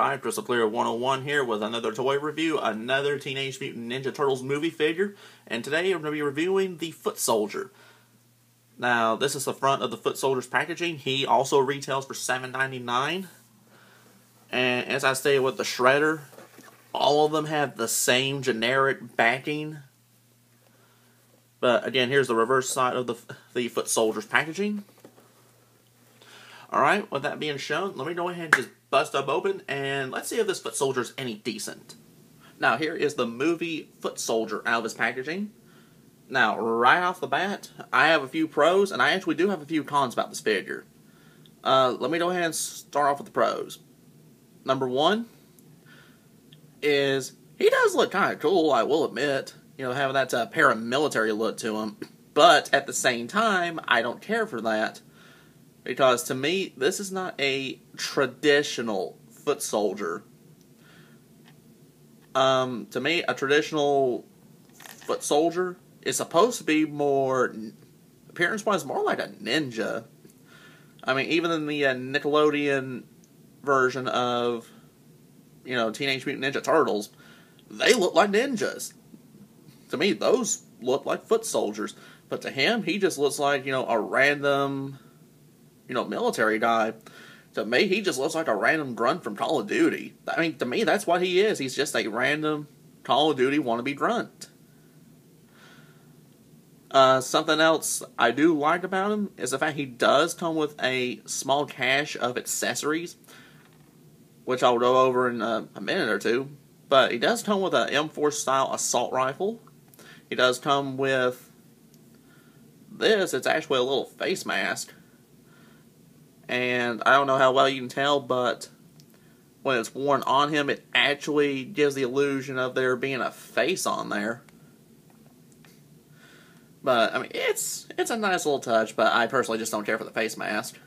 Alright, Crystal Clear 101 here with another toy review, another Teenage Mutant Ninja Turtles movie figure, and today I'm going to be reviewing the Foot Soldier. Now, this is the front of the Foot Soldier's packaging. He also retails for $7.99. And as I stated with the Shredder, all of them have the same generic backing. But again, here's the reverse side of the Foot Soldier's packaging. Alright, with that being shown, let me go ahead and just bust up open, and let's see if this Foot Soldier is any decent. Now, here is the movie Foot Soldier out of his packaging. Now, right off the bat, I have a few pros, and I actually do have a few cons about this figure. Let me go ahead and start off with the pros. Number one is, he does look kind of cool, I will admit. You know, having that paramilitary look to him. But, at the same time, I don't care for that. Because, to me, this is not a traditional foot soldier. To me, a traditional foot soldier is supposed to be more, appearance-wise, more like a ninja. I mean, even in the Nickelodeon version of, you know, Teenage Mutant Ninja Turtles, they look like ninjas. To me, those look like foot soldiers. But to him, he just looks like, you know, a random, you know, military guy. To me, he just looks like a random grunt from Call of Duty. I mean, to me, that's what he is. He's just a random Call of Duty wannabe grunt. Something else I do like about him is the fact he does come with a small cache of accessories, which I'll go over in a minute or two. But he does come with an M4 style assault rifle. He does come with this. It's actually a little face mask. And I don't know how well you can tell, but when it's worn on him, it actually gives the illusion of there being a face on there. But, I mean, it's a nice little touch, but I personally just don't care for the face mask.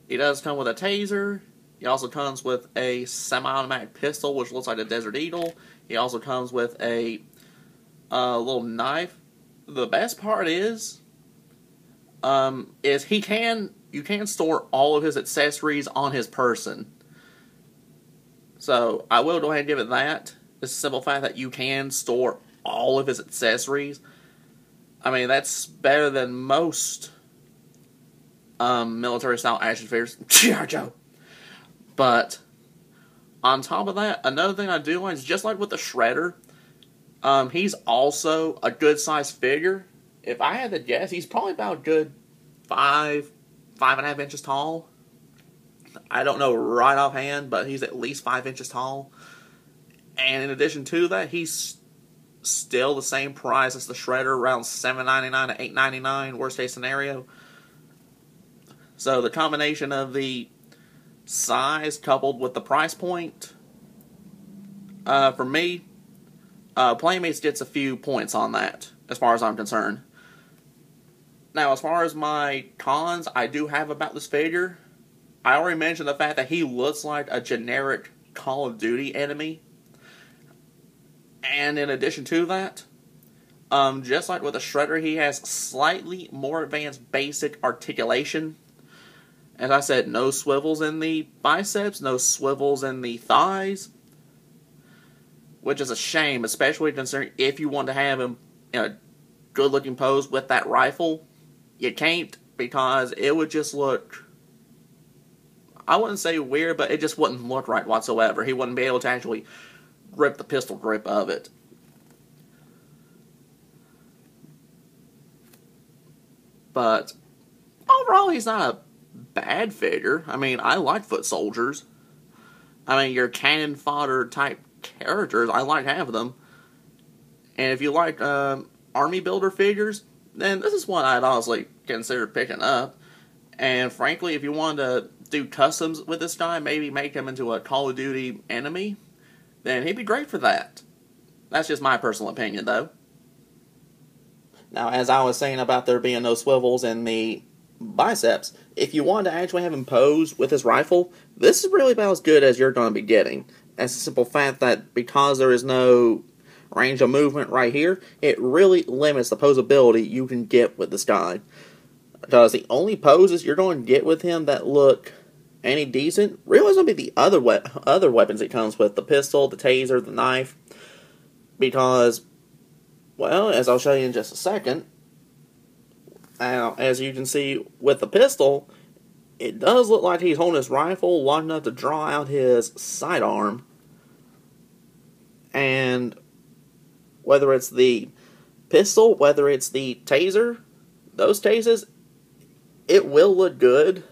He does come with a taser. He also comes with a semi-automatic pistol, which looks like a Desert Eagle. He also comes with a little knife. The best part is you can store all of his accessories on his person. So, I will go ahead and give it that. The simple fact that you can store all of his accessories. I mean, that's better than most military-style action figures. G.I. Joe! But, on top of that, another thing I do like is, just like with the Shredder, he's also a good-sized figure. If I had to guess, he's probably about a good 5.5 inches tall. I don't know right offhand, but he's at least 5 inches tall. And in addition to that, he's still the same price as the Shredder, around $7.99 to $8.99, worst case scenario. So the combination of the size coupled with the price point, for me, Playmates gets a few points on that, as far as I'm concerned. Now, as far as my cons I do have about this figure, I already mentioned the fact that he looks like a generic Call of Duty enemy. And in addition to that, just like with the Shredder, he has slightly more advanced basic articulation. As I said, no swivels in the biceps, no swivels in the thighs. Which is a shame, especially considering if you want to have him in a good-looking pose with that rifle. You can't, because it would just look, I wouldn't say weird, but it just wouldn't look right whatsoever. He wouldn't be able to actually grip the pistol grip of it. But overall, he's not a bad figure. I mean, I like foot soldiers. I mean, your cannon fodder type characters, I like having them. And if you like army builder figures, then this is one I'd honestly consider picking up. And frankly, if you wanted to do customs with this guy, maybe make him into a Call of Duty enemy, then he'd be great for that. That's just my personal opinion, though. Now, as I was saying about there being no swivels in the biceps, if you wanted to actually have him pose with his rifle, this is really about as good as you're going to be getting. That's the simple fact that because there is no range of movement right here, it really limits the posability you can get with this guy. Because the only poses you're going to get with him that look any decent, really it's going to be the other weapons it comes with. The pistol, the taser, the knife. Because, well, as I'll show you in just a second, now, as you can see with the pistol, it does look like he's holding his rifle long enough to draw out his sidearm. And whether it's the pistol, whether it's the taser, those tasers, it will look good.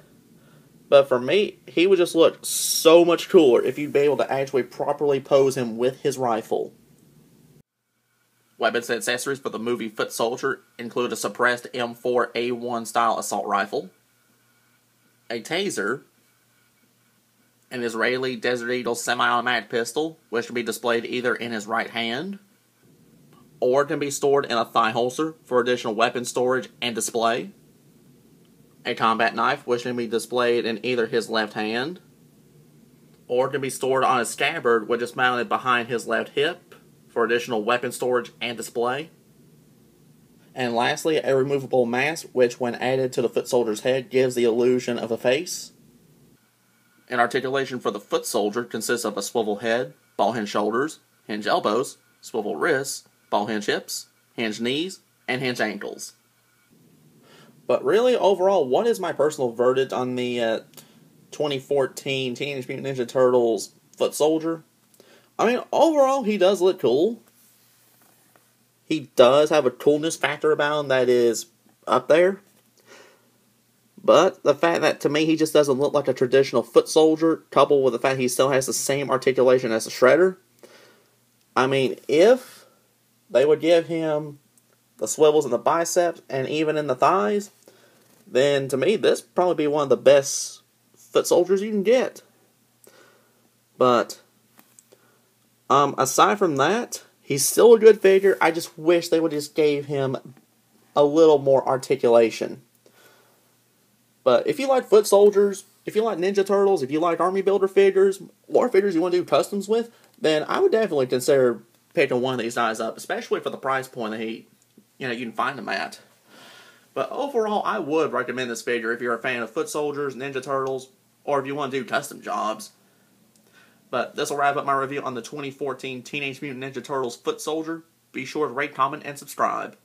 But for me, he would just look so much cooler if you'd be able to actually properly pose him with his rifle. Weapons and accessories for the movie Foot Soldier include a suppressed M4A1 style assault rifle, a taser, an Israeli Desert Eagle semi-automatic pistol, which can be displayed either in his right hand, or can be stored in a thigh holster for additional weapon storage and display, a combat knife, which can be displayed in either his left hand, or can be stored on a scabbard, which is mounted behind his left hip, for additional weapon storage and display. And lastly, a removable mask, which when added to the foot soldier's head gives the illusion of a face. An articulation for the foot soldier consists of a swivel head, ball hinge shoulders, hinge elbows, swivel wrists, ball hinge hips, hinge knees, and hinge ankles. But really, overall, what is my personal verdict on the 2014 Teenage Mutant Ninja Turtles foot soldier? I mean, overall, he does look cool. He does have a coolness factor about him that is up there. But the fact that, to me, he just doesn't look like a traditional foot soldier, coupled with the fact he still has the same articulation as a Shredder. I mean, if they would give him the swivels in the biceps and even in the thighs, then to me, this would probably be one of the best foot soldiers you can get. But aside from that, he's still a good figure. I just wish they would just gave him a little more articulation. But if you like foot soldiers, if you like Ninja Turtles, if you like Army Builder figures, or figures you want to do customs with, then I would definitely consider picking one of these guys up, especially for the price point that you can find them at. But overall, I would recommend this figure if you're a fan of foot soldiers, Ninja Turtles, or if you want to do custom jobs. But this will wrap up my review on the 2014 Teenage Mutant Ninja Turtles Foot Soldier. Be sure to rate, comment, and subscribe.